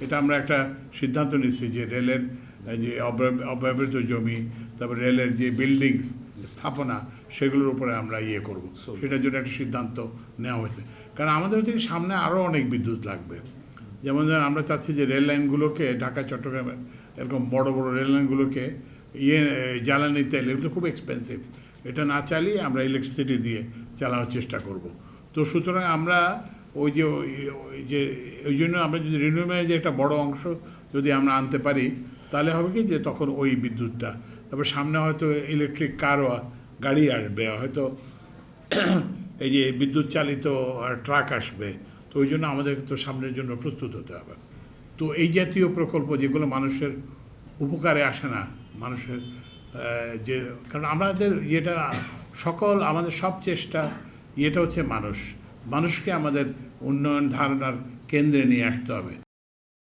এটা আমরা একটা সিদ্ধান্ত নিচ্ছি যে রেলের যে অব্যবহৃত জমি, তারপর রেলের যে বিল্ডিংস স্থাপনা, সেগুলোর উপরে আমরা করব, সেটার জন্য একটা সিদ্ধান্ত নেওয়া হয়েছে। কারণ আমাদের হচ্ছে সামনে আরও অনেক বিদ্যুৎ লাগবে। যেমন আমরা চাচ্ছি যে রেল লাইনগুলোকে, ঢাকা চট্টগ্রামের এরকম বড় বড় রেল লাইনগুলোকে জ্বালানি তেল এগুলো খুব এক্সপেন্সিভ, এটা না চালিয়ে আমরা ইলেকট্রিসিটি দিয়ে চালানোর চেষ্টা করব। তো সুতরাং আমরা ওই জন্য আমরা যদি রিনিউয়েবল যে একটা বড় অংশ যদি আমরা আনতে পারি, তাহলে হবে কি যে তখন ওই বিদ্যুৎটা, তারপর সামনে হয়তো ইলেকট্রিক কারও গাড়ি আসবে, হয়তো এই যে বিদ্যুৎ চালিত ট্রাক আসবে। তো ওই জন্য আমাদের তো সামনের জন্য প্রস্তুত হতে হবে। তো এই জাতীয় প্রকল্প যেগুলো মানুষের উপকারে আসে না, মানুষের যে, কারণ আমাদের আমাদের সব চেষ্টা হচ্ছে মানুষকে আমাদের উন্নয়ন ধারণার কেন্দ্রে নিয়ে আসতে হবে।